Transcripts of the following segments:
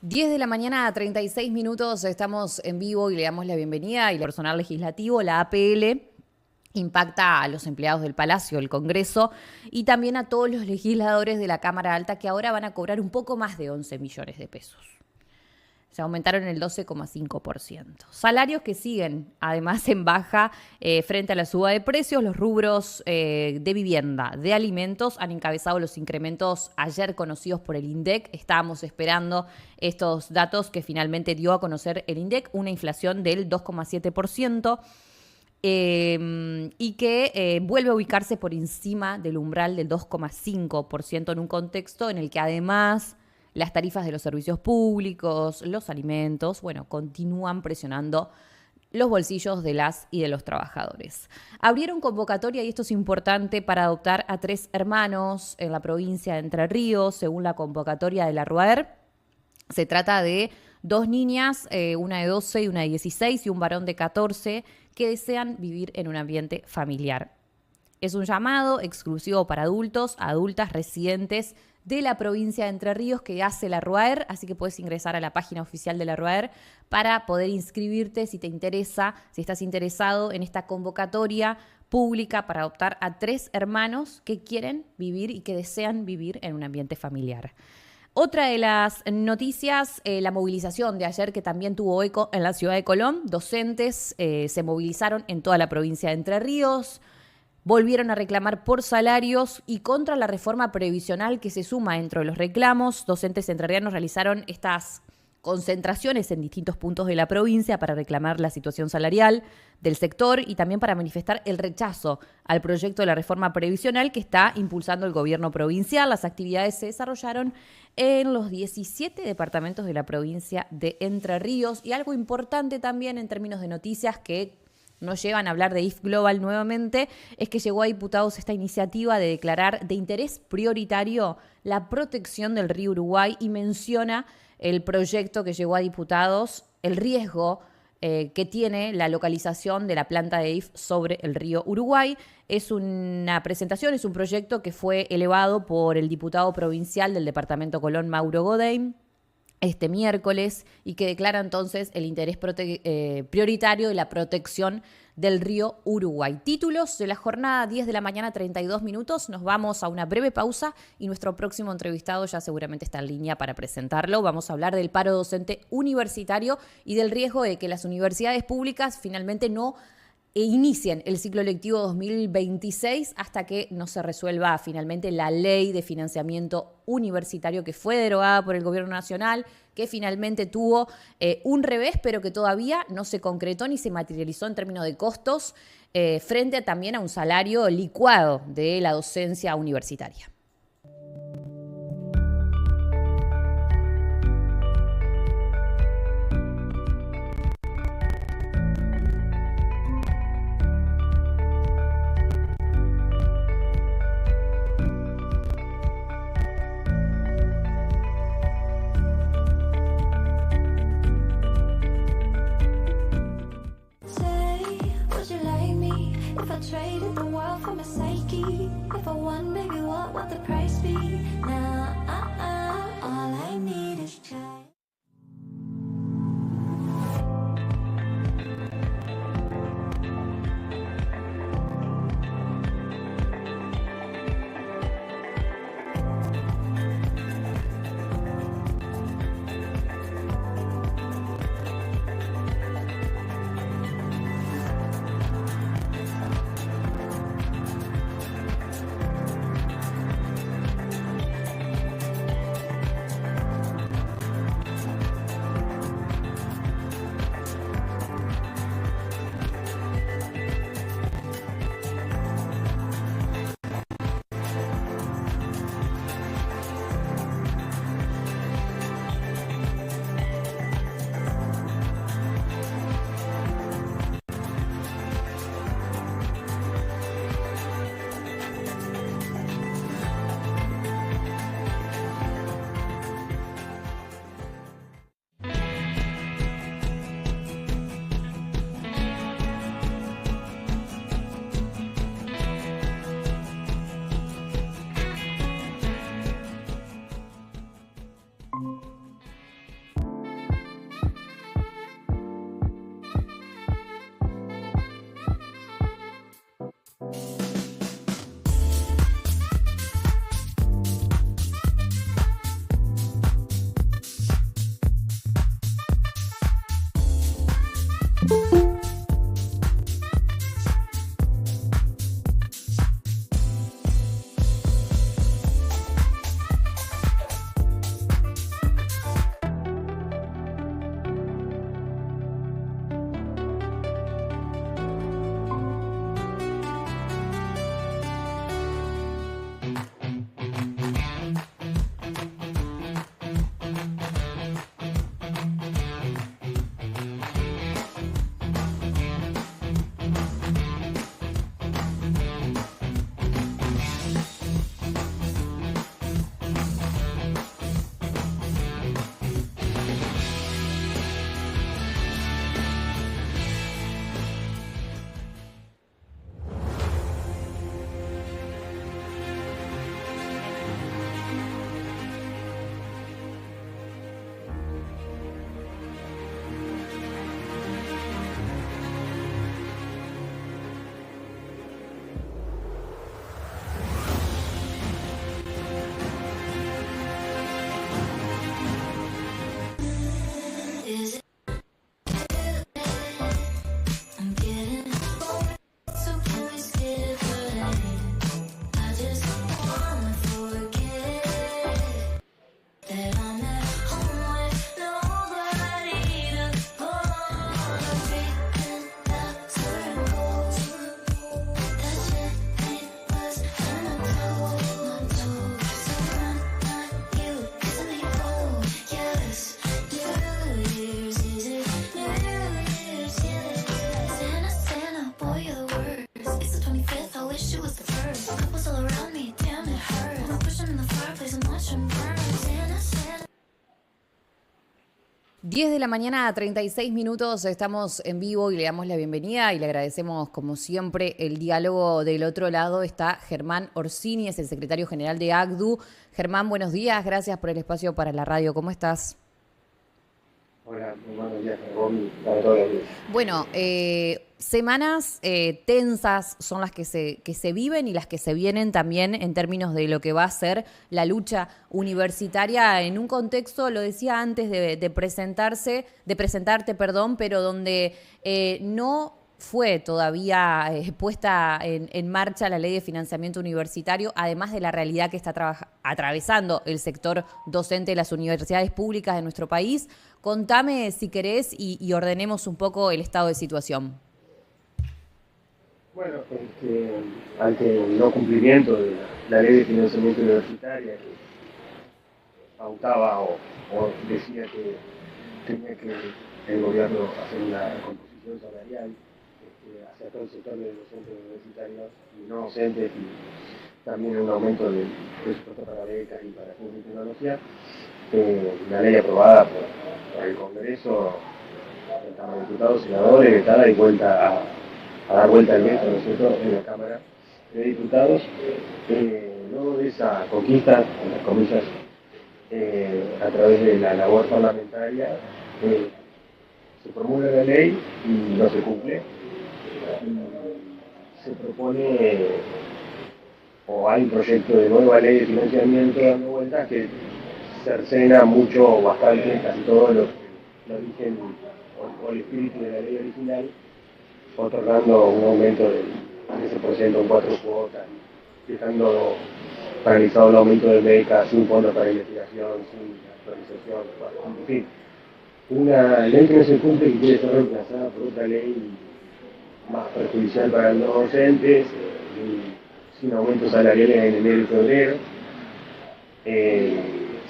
10 de la mañana a 36 minutos estamos en vivo y le damos la bienvenida y el personal legislativo, la APL, impacta a los empleados del Palacio, del Congreso y también a todos los legisladores de la Cámara Alta que ahora van a cobrar un poco más de 11 millones de pesos. Se aumentaron el 12,5%. Salarios que siguen, además, en baja frente a la suba de precios. Los rubros de vivienda, de alimentos, han encabezado los incrementos ayer conocidos por el INDEC. Estábamos esperando estos datos que finalmente dio a conocer el INDEC, una inflación del 2,7%. Y que vuelve a ubicarse por encima del umbral del 2,5% en un contexto en el que además las tarifas de los servicios públicos, los alimentos, continúan presionando los bolsillos de las y de los trabajadores. Abrieron convocatoria, y esto es importante, para adoptar a 3 hermanos en la provincia de Entre Ríos, según la convocatoria de la RUAER. Se trata de 2 niñas, una de 12 y una de 16, y un varón de 14, que desean vivir en un ambiente familiar. Es un llamado exclusivo para adultos, adultas residentes de la provincia de Entre Ríos que hace la RUAER, así que puedes ingresar a la página oficial de la RUAER para poder inscribirte si te interesa, si estás interesado en esta convocatoria pública para adoptar a 3 hermanos que quieren vivir y que desean vivir en un ambiente familiar. Otra de las noticias, la movilización de ayer que también tuvo eco en la ciudad de Colón. Docentes se movilizaron en toda la provincia de Entre Ríos, volvieron a reclamar por salarios y contra la reforma previsional que se suma dentro de los reclamos. Docentes entrerrianos realizaron estas concentraciones en distintos puntos de la provincia para reclamar la situación salarial del sector y también para manifestar el rechazo al proyecto de la reforma previsional que está impulsando el gobierno provincial. Las actividades se desarrollaron en los 17 departamentos de la provincia de Entre Ríos. Y algo importante también en términos de noticias que nos llevan a hablar de IF Global nuevamente, es que llegó a diputados esta iniciativa de declarar de interés prioritario la protección del río Uruguay y menciona el proyecto que llegó a diputados, el riesgo que tiene la localización de la planta de IF sobre el río Uruguay. Es una presentación, es un proyecto que fue elevado por el diputado provincial del departamento Colón, Mauro Godein, este miércoles, y que declara entonces el interés prioritario de la protección del río Uruguay. Títulos de la jornada, 10 de la mañana, 32 minutos. Nos vamos a una breve pausa y nuestro próximo entrevistado ya seguramente está en línea para presentarlo. Vamos a hablar del paro docente universitario y del riesgo de que las universidades públicas finalmente no inicien el ciclo lectivo 2026 hasta que no se resuelva finalmente la ley de financiamiento universitario que fue derogada por el gobierno nacional, que finalmente tuvo un revés, pero que todavía no se concretó ni se materializó en términos de costos, frente también a un salario licuado de la docencia universitaria. If I traded the world for my psyche, if I won, baby, what would 10 de la mañana a 36 minutos, estamos en vivo y le damos la bienvenida y le agradecemos como siempre el diálogo. Del otro lado está Germán Orsini, es el secretario general de ACDU. Germán, buenos días, gracias por el espacio para la radio, ¿cómo estás? Hola, muy buenos días, Romy, para todos los días. Bueno, semanas tensas son las que se viven y las que se vienen también en términos de lo que va a ser la lucha universitaria en un contexto, lo decía antes de presentarte, perdón, pero donde no fue todavía puesta en marcha la ley de financiamiento universitario, además de la realidad que está atravesando el sector docente de las universidades públicas de nuestro país. Contame si querés y ordenemos un poco el estado de situación. Bueno, ante el no cumplimiento de la ley de financiamiento universitaria que pautaba o decía que tenía que el gobierno hacer una composición salarial hacia todo el sector de docentes universitarios y no docentes y también un aumento del presupuesto para becas y para ciencia y tecnología, una ley aprobada por el Congreso, en Cámara de Diputados, senadores, vetada y vuelta a dar vuelta al veto, ¿no es cierto?, en la Cámara de Diputados. Luego de esa conquista, entre comillas, a través de la labor parlamentaria, se promulga la ley y no se cumple. Se propone, o hay un proyecto de nueva ley de financiamiento dando vueltas que cercena mucho o bastante casi todo lo origen o el espíritu de la ley original, otorgando un aumento del 13% en 4 cuotas, dejando paralizado el aumento de becas sin fondos para investigación, sin actualización, en fin. Una ley que no se cumple y quiere ser reemplazada por otra ley más perjudicial para los docentes, sin aumentos salariales en enero y febrero,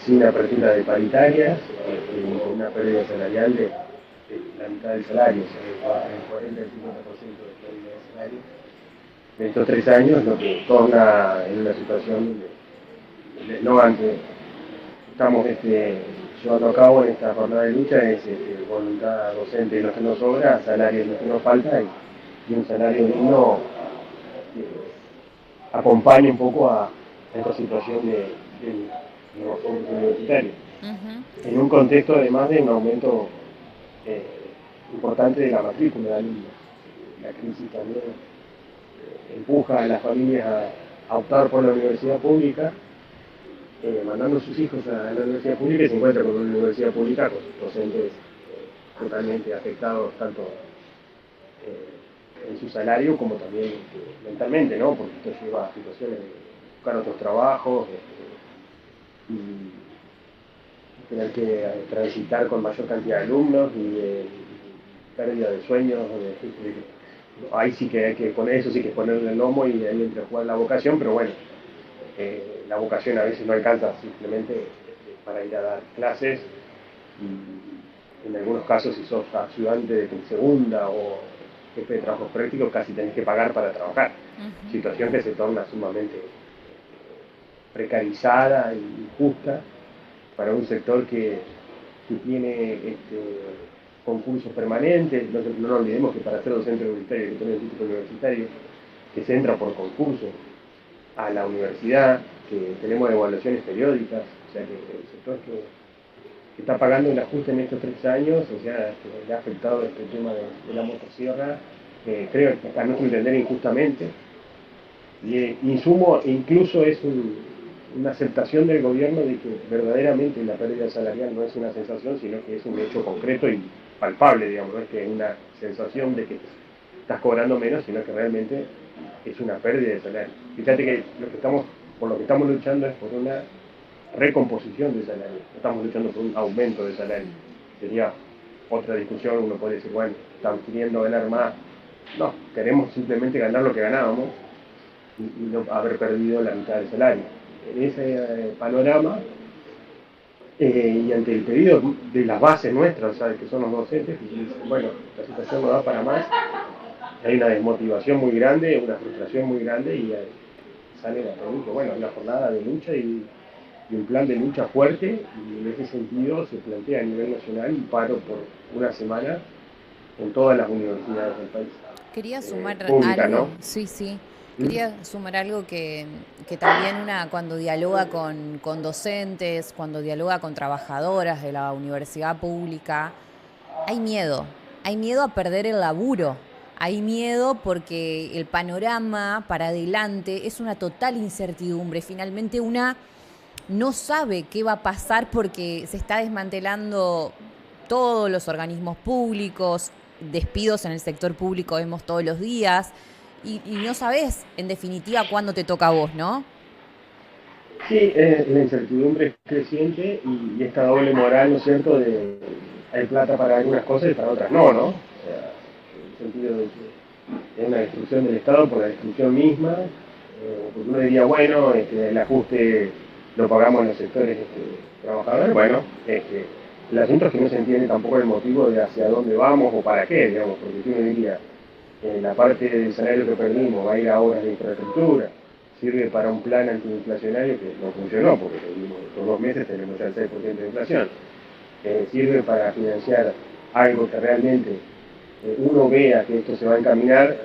sin apertura de paritarias, con una pérdida salarial de la mitad del salario, o sea, el 40 al 50% de pérdida de salario en estos 3 años, lo que torna en una situación de no antes. Estamos llevando a cabo en esta jornada de lucha es voluntad docente de lo que nos sobra, salarios de lo que nos falta y un salario digno que acompañe un poco a esta situación de los fondos universitarios. Uh-huh. En un contexto además de un aumento importante de la matrícula de alumnos. La crisis también empuja a las familias a optar por la universidad pública, mandando a sus hijos a la universidad pública y se encuentra con una universidad pública con docentes totalmente afectados tanto en su salario como también mentalmente, ¿no? Porque esto lleva a situaciones de buscar otros trabajos y tener que transitar con mayor cantidad de alumnos y pérdida de sueños, ahí sí que hay que poner eso, sí que ponerle el lomo y ahí entra a jugar la vocación, pero bueno, la vocación a veces no alcanza simplemente para ir a dar clases y en algunos casos si sos ayudante de tu segunda o jefe de trabajos prácticos casi tenés que pagar para trabajar, uh-huh. Situación que se torna sumamente precarizada e injusta para un sector que tiene concursos permanentes. No nos olvidemos que para ser docente universitario hay que tener el título universitario, que se entra por concurso a la universidad, que tenemos evaluaciones periódicas, o sea que el sector que está pagando el ajuste en estos 3 años, o sea, que le ha afectado este tema de la motosierra, creo que a nuestro entender injustamente, y insumo incluso es una aceptación del gobierno de que verdaderamente la pérdida salarial no es una sensación, sino que es un hecho concreto y palpable, digamos, no es que es una sensación de que estás cobrando menos, sino que realmente es una pérdida de salario. Fíjate que por lo que estamos luchando es por una recomposición de salario, no estamos luchando por un aumento de salario. Sería otra discusión, uno puede decir, bueno, estamos queriendo ganar más. No, queremos simplemente ganar lo que ganábamos y no haber perdido la mitad del salario. En ese panorama, y ante el pedido de las bases nuestras, o sea, que son los docentes, que dicen, bueno, la situación no da para más, hay una desmotivación muy grande, una frustración muy grande y sale la pregunta, bueno, una jornada de lucha y y un plan de lucha fuerte, y en ese sentido se plantea a nivel nacional un paro por una semana en todas las universidades del país, Quería sumar públicas, algo, ¿no? sí, sí. ¿Mm? Quería sumar algo que también una cuando dialoga con docentes, cuando dialoga con trabajadoras de la universidad pública, hay miedo a perder el laburo, hay miedo porque el panorama para adelante es una total incertidumbre. Finalmente una no sabe qué va a pasar porque se está desmantelando todos los organismos públicos, despidos en el sector público vemos todos los días y no sabes en definitiva cuándo te toca a vos, ¿no? Sí, la incertidumbre es creciente y esta doble moral, ¿no es cierto?, de hay plata para algunas cosas y para otras no, ¿no? O sea, en el sentido de que es una destrucción del Estado por la destrucción misma, porque uno diría, bueno, el ajuste lo pagamos los sectores trabajadores, bueno, el asunto es que no se entiende tampoco el motivo de hacia dónde vamos o para qué, digamos, porque si uno diría, la parte del salario que perdimos va a ir a obras de infraestructura, sirve para un plan antiinflacionario que no funcionó, porque por 2 meses tenemos ya el 6% de inflación, sirve para financiar algo que realmente uno vea que esto se va a encaminar,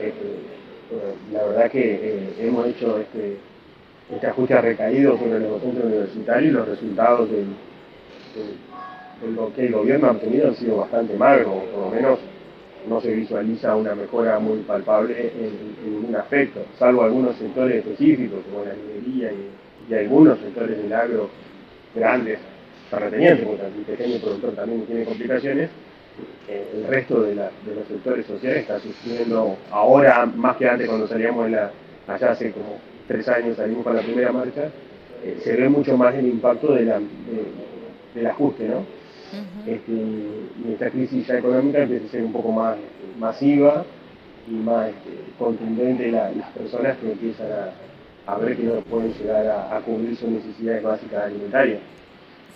la verdad que hemos hecho este ajuste ha recaído sobre los docentes universitarios y los resultados de lo que el gobierno ha obtenido han sido bastante magros, o por lo menos no se visualiza una mejora muy palpable en ningún aspecto, salvo algunos sectores específicos como la minería y algunos sectores del agro grandes, terratenientes, porque el pequeño productor también tiene complicaciones. El resto de los sectores sociales está sufriendo ahora, más que antes cuando salíamos allá hace como 3 años salimos con la primera marcha, se ve mucho más el impacto del ajuste, ¿no? Ujú. Y esta crisis ya económica empieza a ser un poco más masiva y más contundente las personas que empiezan a ver que no pueden llegar a cubrir sus necesidades básicas alimentarias.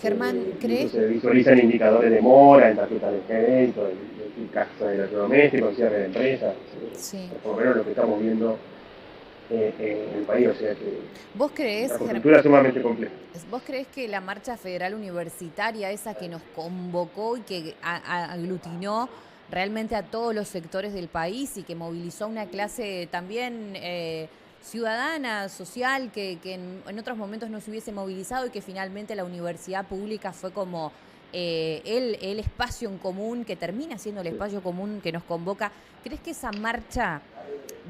Germán, Y eso ¿cree? se visualizan indicadores de mora, en tarjetas de crédito, en casas de electrodomésticos, en cierre de empresas, Sí. por lo menos lo que estamos viendo en el país, o sea que ¿Vos la creés, coyuntura es sumamente compleja. ¿Vos creés que la marcha federal universitaria, esa que nos convocó y que aglutinó realmente a todos los sectores del país y que movilizó a una clase también ciudadana, social, que en otros momentos no se hubiese movilizado y que finalmente la universidad pública fue como el espacio en común, que termina siendo el espacio común que nos convoca? ¿Crees que esa marcha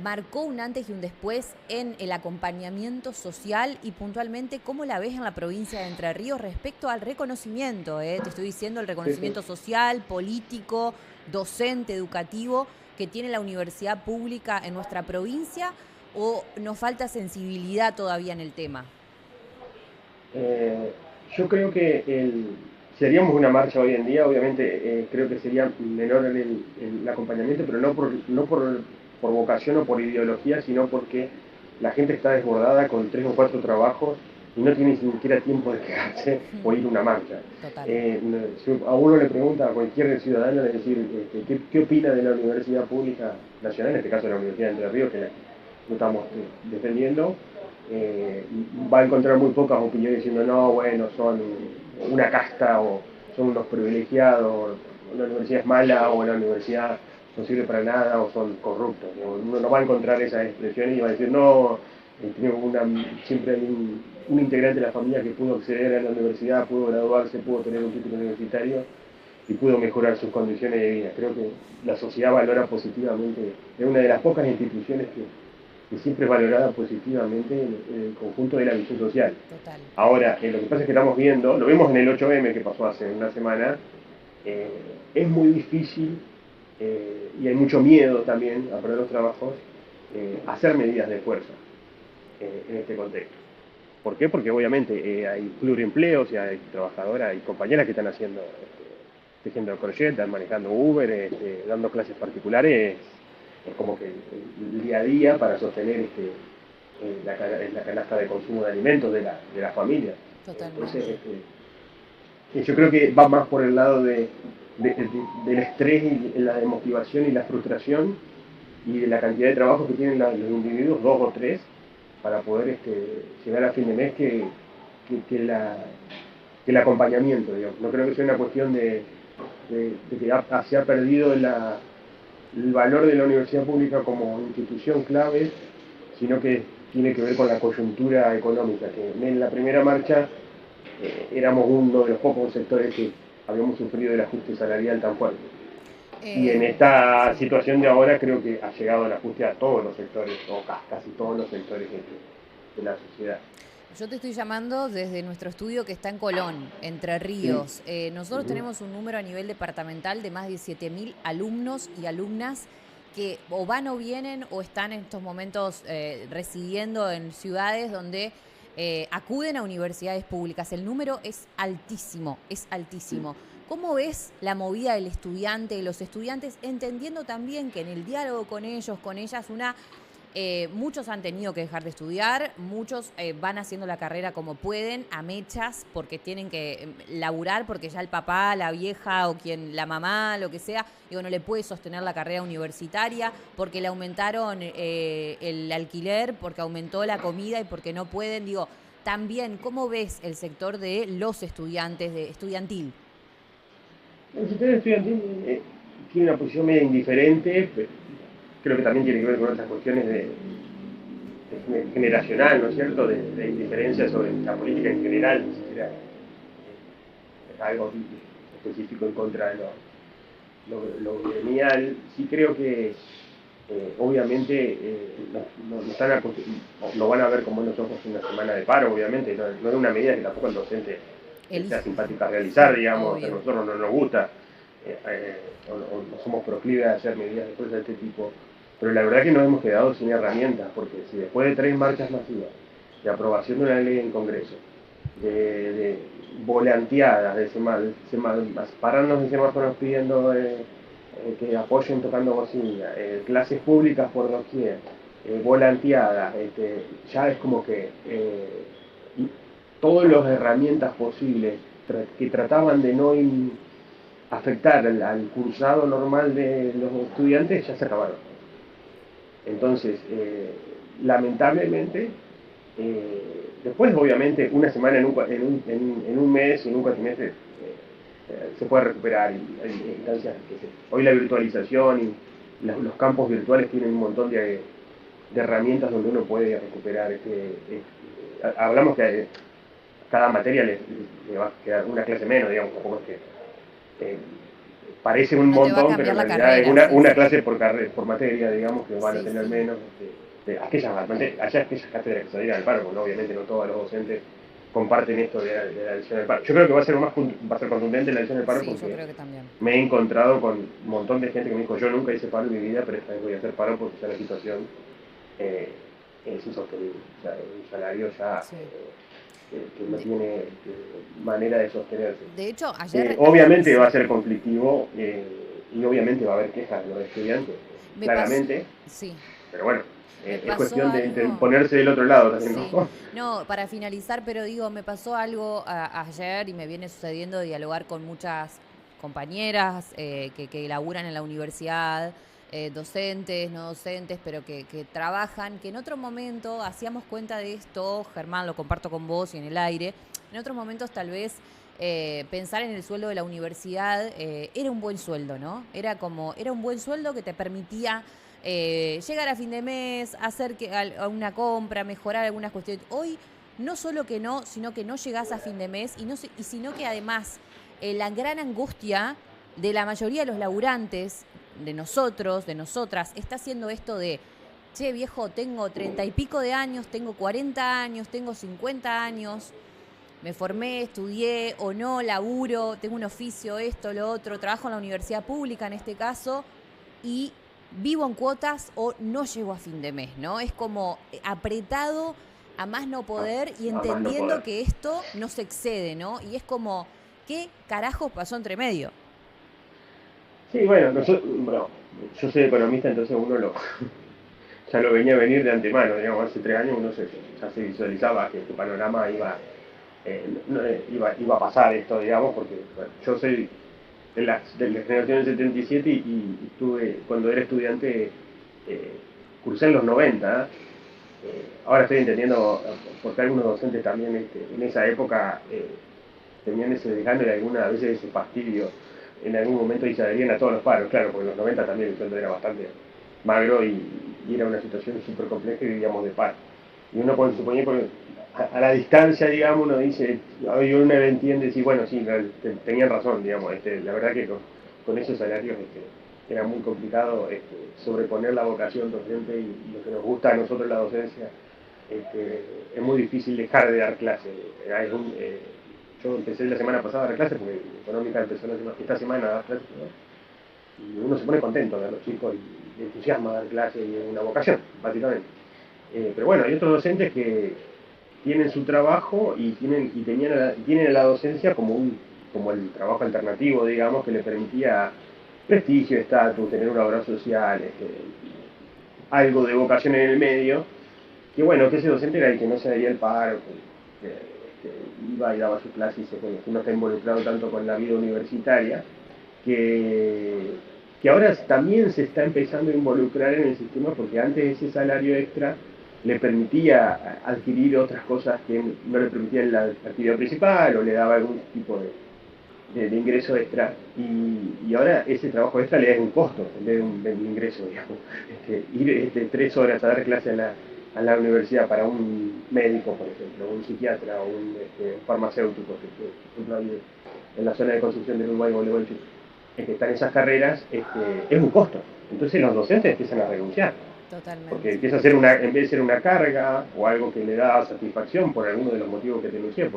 marcó un antes y un después en el acompañamiento social y puntualmente cómo la ves en la provincia de Entre Ríos respecto al reconocimiento? Te estoy diciendo el Sí, sí. reconocimiento social, político, docente, educativo que tiene la universidad pública en nuestra provincia, o nos falta sensibilidad todavía en el tema. Eh, yo creo que si haríamos una marcha hoy en día, obviamente creo que sería menor el acompañamiento, pero no por vocación o por ideología, sino porque la gente está desbordada con 3 o 4 trabajos y no tiene ni siquiera tiempo de quedarse o ir a una marcha. Total. Si a uno le pregunta a cualquier ciudadano, es decir, ¿qué opina de la Universidad Pública Nacional, en este caso la Universidad de Entre Ríos, que lo estamos defendiendo? Va a encontrar muy pocas opiniones diciendo, no, bueno, son una casta o son unos privilegiados, la universidad es mala o la universidad no sirve para nada o son corruptos. Uno no va a encontrar esas expresiones y va a decir, no, siempre hay un integrante de la familia que pudo acceder a la universidad, pudo graduarse, pudo tener un título universitario y pudo mejorar sus condiciones de vida. Creo que la sociedad valora positivamente, es una de las pocas instituciones que siempre es valorada positivamente en el conjunto de la visión social. Total. Ahora, lo que pasa es que estamos viendo, lo vemos en el 8M que pasó hace una semana, eh, es muy difícil y hay mucho miedo también a perder los trabajos, hacer medidas de fuerza en este contexto. ¿Por qué? Porque obviamente hay pluriempleos y hay trabajadoras, hay compañeras que están haciendo, tejiendo crochet, están manejando Uber, dando clases particulares, es como que el día a día para sostener la canasta de consumo de alimentos de la familia. Entonces, Totalmente. yo creo que va más por el lado del estrés y la desmotivación y la frustración y de la cantidad de trabajos que tienen los individuos, 2 o 3, para poder llegar a fin de mes, que que el acompañamiento, digamos. No creo que sea una cuestión de que se ha perdido el valor de la universidad pública como institución clave, sino que tiene que ver con la coyuntura económica, que en la primera marcha éramos uno de los pocos sectores que habíamos sufrido el ajuste salarial tan fuerte. Y en esta situación de ahora creo que ha llegado el ajuste a todos los sectores, o casi todos los sectores de la sociedad. Yo te estoy llamando desde nuestro estudio que está en Colón, Entre Ríos. Nosotros tenemos un número a nivel departamental de más de 7.000 alumnos y alumnas que o van o vienen o están en estos momentos residiendo en ciudades donde acuden a universidades públicas. El número es altísimo, es altísimo. ¿Cómo ves la movida del estudiante, de los estudiantes, entendiendo también que en el diálogo con ellos, con ellas, muchos han tenido que dejar de estudiar, muchos van haciendo la carrera como pueden, a mechas, porque tienen que laburar, porque ya el papá, la vieja o la mamá, lo que sea, no le puede sostener la carrera universitaria, porque le aumentaron el alquiler, porque aumentó la comida y porque no pueden? También, ¿cómo ves el sector de los estudiantes, estudiantil? El sector estudiantil tiene una posición medio indiferente, pero creo que también tiene que ver con otras cuestiones de generacional, ¿no es cierto?, de indiferencia sobre la política en general, ni siquiera es algo específico en contra de lo gremial. Sí creo que obviamente lo van a ver con buenos ojos una semana de paro, obviamente, no es una medida que tampoco el docente sea simpática a realizar, digamos, a nosotros no nos gusta, no somos proclives a hacer medidas de este tipo, pero la verdad es que nos hemos quedado sin herramientas, porque si después de 3 marchas masivas, de aprobación de una ley en Congreso, de volanteadas, pararnos en semáforos pidiendo que apoyen tocando bocina, clases públicas por doquier, volanteadas, ya es como que todas las herramientas posibles que trataban de no afectar al cursado normal de los estudiantes ya se acabaron. Entonces, lamentablemente, después obviamente una semana en un mes, en un cuatrimestre, se puede recuperar. Hay instancias hoy la virtualización y los campos virtuales tienen un montón de herramientas donde uno puede recuperar. Hablamos que cada materia le va a quedar una clase menos, digamos, tampoco es que parece un montón, pero en realidad es una clase por materia, digamos, que van a tener menos. Aquellas cátedras que se adhieren al paro, porque obviamente no todos los docentes comparten esto de la adhesión al paro. Yo creo que va a ser contundente la adhesión al paro, porque yo creo que también. Me he encontrado con un montón de gente que me dijo: yo nunca hice paro en mi vida, pero esta vez voy a hacer paro porque ya la situación es insostenible. O sea, un salario ya que no tiene manera de sostenerse. De hecho, ayer... obviamente va a ser conflictivo y obviamente va a haber quejas de los estudiantes, claramente. Sí. Pero bueno, es cuestión de ponerse del otro lado también, sí. No, para finalizar, pero me pasó algo ayer y me viene sucediendo de dialogar con muchas compañeras que laburan en la universidad, docentes, no docentes, pero que trabajan, que en otro momento hacíamos cuenta de esto. Germán, lo comparto con vos y en el aire. En otros momentos tal vez pensar en el sueldo de la universidad era un buen sueldo, ¿no? Era un buen sueldo que te permitía llegar a fin de mes, hacer una compra, mejorar algunas cuestiones. Hoy no solo que no, sino que no llegás a fin de mes y sino que además la gran angustia de la mayoría de los laburantes, de nosotros, de nosotras, está haciendo esto de: che, viejo, tengo 30 y pico de años, tengo 40 años, tengo 50 años, me formé, estudié o no, laburo, tengo un oficio, esto, lo otro, trabajo en la universidad pública en este caso, y vivo en cuotas o no llego a fin de mes, ¿no? Es como apretado a más no poder y entendiendo que esto no se excede, ¿no? Y es como, ¿qué carajos pasó entre medio? Sí, bueno, yo soy economista, entonces uno ya lo venía a venir de antemano, digamos, hace 3 años ya se visualizaba que este panorama iba a pasar esto, digamos, porque bueno, yo soy de la generación del 77 y estuve, cuando era estudiante, cursé en los 90, Ahora estoy entendiendo por qué algunos docentes también en esa época tenían ese desgano y alguna veces ese fastidio en algún momento y se adherían a todos los paros, claro, porque en los 90 también el sueldo era bastante magro y era una situación súper compleja y vivíamos de paro. Y uno puede suponer, a la distancia, digamos, uno dice, hoy uno le entiende, sí, bueno, sí, tenían razón, digamos, la verdad que con esos salarios era muy complicado sobreponer la vocación docente y lo que nos gusta a nosotros la docencia, es muy difícil dejar de dar clases. Yo empecé la semana pasada a dar clases porque Económica empezó esta semana a dar clases, ¿no? Y uno se pone contento de los chicos y le entusiasma dar clases y es una vocación, básicamente. Pero bueno, hay otros docentes que tienen su trabajo y tienen a la docencia como el trabajo alternativo, digamos, que le permitía prestigio, estatus, tener una obra social, algo de vocación en el medio, que bueno, que ese docente era el que no se daría el paro, que iba y daba su clase y que no está involucrado tanto con la vida universitaria, que ahora también se está empezando a involucrar en el sistema porque antes ese salario extra le permitía adquirir otras cosas que no le permitían la actividad principal o le daba algún tipo de ingreso extra y ahora ese trabajo extra le da un costo en vez de un ingreso, digamos. Ir 3 horas a dar clase a la universidad para un médico, por ejemplo, un psiquiatra o un farmacéutico, por ejemplo, ahí en la zona de construcción del Uruguay, que están esas carreras, es un costo. Entonces los docentes empiezan a renunciar. Totalmente. Porque empieza a ser en vez de ser una carga o algo que le da satisfacción por alguno de los motivos que te denuncié,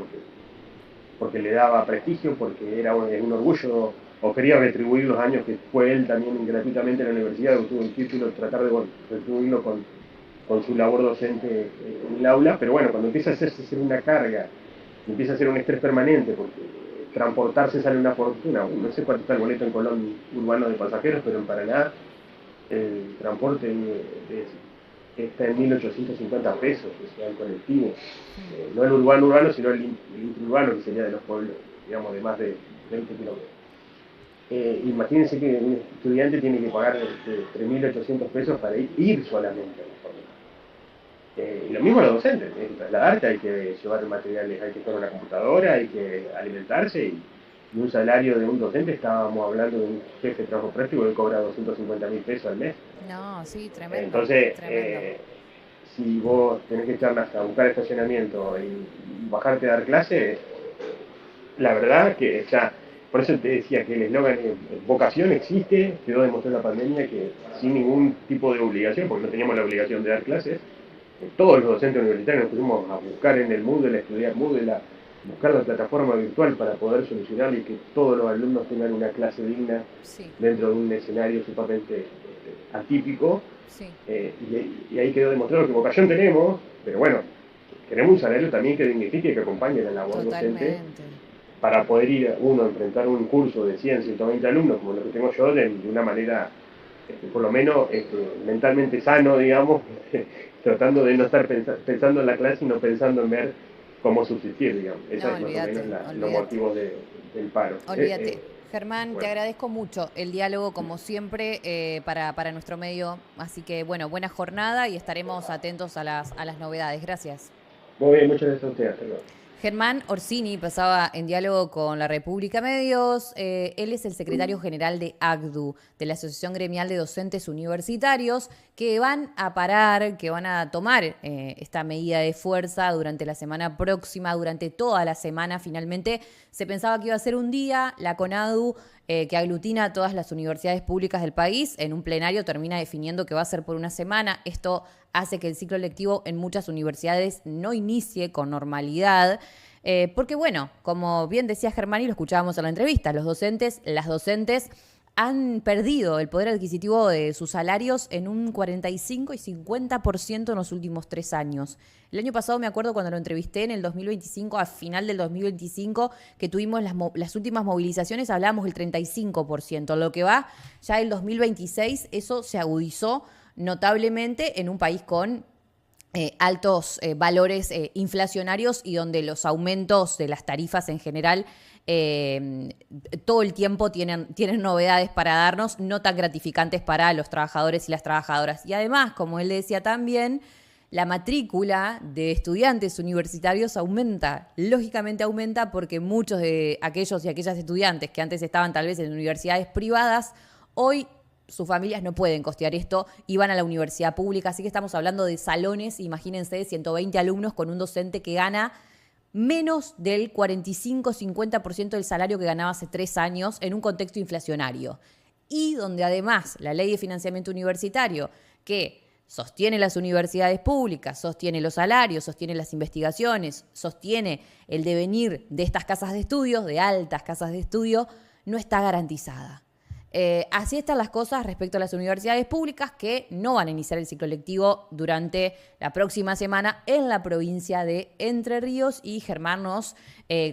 porque le daba prestigio, porque era un orgullo, o quería retribuir los años que fue él también gratuitamente en la universidad, obtuvo un título, tratar de retribuirlo con su labor docente en el aula, pero bueno, cuando empieza a hacerse ser una carga, empieza a ser un estrés permanente, porque transportarse sale una fortuna, no sé cuánto está el boleto en Colón urbano de pasajeros, pero en Paraná el transporte está en 1.850 pesos, o sea, el colectivo. No el urbano, sino el interurbano, que sería de los pueblos, digamos, de más de 20 kilómetros. Imagínense que un estudiante tiene que pagar 3.800 pesos para ir solamente a la formación. Y lo mismo los docentes, hay que trasladarte, hay que llevar materiales, hay que estar en una computadora, hay que alimentarse y un salario de un docente, estábamos hablando de un jefe de trabajo práctico que cobra 250.000 pesos al mes. No, sí, tremendo. Entonces, tremendo. si vos tenés que echar hasta buscar estacionamiento y bajarte a dar clase, la verdad que ya, por eso te decía que el eslogan vocación existe, quedó demostrado en la pandemia que sin ningún tipo de obligación, porque no teníamos la obligación de dar clases, todos los docentes universitarios nos pusimos a buscar en el Moodle, a estudiar Moodle, a buscar la plataforma virtual para poder solucionar y que todos los alumnos tengan una clase digna dentro de un escenario sumamente atípico. Y ahí quedó demostrado que vocación tenemos, pero bueno, queremos un salario también que dignifique y que acompañe la labor docente para poder ir uno a enfrentar un curso de 100, 120 alumnos, como lo que tengo yo, de una manera, por lo menos, mentalmente sano, digamos, tratando de no estar pensando en la clase, sino pensando en ver cómo subsistir, digamos. Esa es más o menos los motivos del paro. Olvídate. Germán, bueno. Te agradezco mucho el diálogo, como siempre, para nuestro medio. Así que, bueno, buena jornada y estaremos atentos a las novedades. Gracias. Muy bien, muchas gracias a ustedes. Hasta luego. Germán Orsini pasaba en diálogo con la República Medios. Él es el secretario general de ACDU, de la Asociación Gremial de Docentes Universitarios, que van a parar, que van a tomar esta medida de fuerza durante la semana próxima, durante toda la semana. Finalmente se pensaba que iba a ser un día, la CONADU, que aglutina a todas las universidades públicas del país, en un plenario termina definiendo que va a ser por una semana. Esto hace que el ciclo lectivo en muchas universidades no inicie con normalidad, porque bueno, como bien decía Germán y lo escuchábamos en la entrevista, las docentes han perdido el poder adquisitivo de sus salarios en un 45 y 50% en los últimos 3 años. El año pasado me acuerdo cuando lo entrevisté en el 2025, a final del 2025, que tuvimos las últimas movilizaciones, hablábamos del 35%. Lo que va ya el 2026, eso se agudizó notablemente en un país con altos valores inflacionarios y donde los aumentos de las tarifas en general todo el tiempo tienen novedades para darnos, no tan gratificantes para los trabajadores y las trabajadoras. Y además, como él decía también, la matrícula de estudiantes universitarios aumenta. Lógicamente aumenta porque muchos de aquellos y aquellas estudiantes que antes estaban tal vez en universidades privadas, hoy sus familias no pueden costear esto y van a la universidad pública. Así que estamos hablando de salones, imagínense, 120 alumnos con un docente que gana menos del 45-50% del salario que ganaba hace 3 años en un contexto inflacionario. Y donde además la ley de financiamiento universitario, que sostiene las universidades públicas, sostiene los salarios, sostiene las investigaciones, sostiene el devenir de estas casas de estudio, de altas casas de estudio, no está garantizada. Así están las cosas respecto a las universidades públicas que no van a iniciar el ciclo lectivo durante la próxima semana en la provincia de Entre Ríos, y Germán nos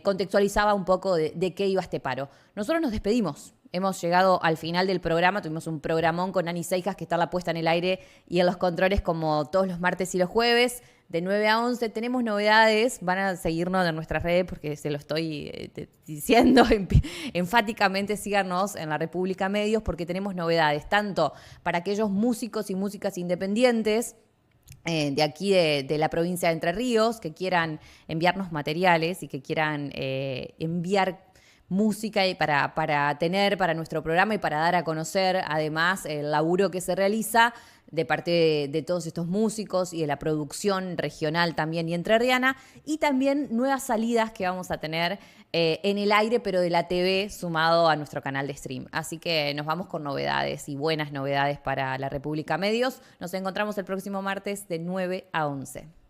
contextualizaba un poco de qué iba este paro. Nosotros nos despedimos. Hemos llegado al final del programa, tuvimos un programón con Ani Seijas, que está la puesta en el aire y en los controles como todos los martes y los jueves, de 9 a 11. Tenemos novedades, van a seguirnos en nuestras redes porque se lo estoy diciendo enfáticamente, síganos en la República Medios porque tenemos novedades, tanto para aquellos músicos y músicas independientes, de aquí de la provincia de Entre Ríos, que quieran enviarnos materiales y que quieran enviar música y para tener para nuestro programa y para dar a conocer además el laburo que se realiza de parte de todos estos músicos y de la producción regional también y entrerriana, y también nuevas salidas que vamos a tener en el aire, pero de la TV sumado a nuestro canal de stream. Así que nos vamos con novedades y buenas novedades para la República Medios. Nos encontramos el próximo martes de 9 a 11.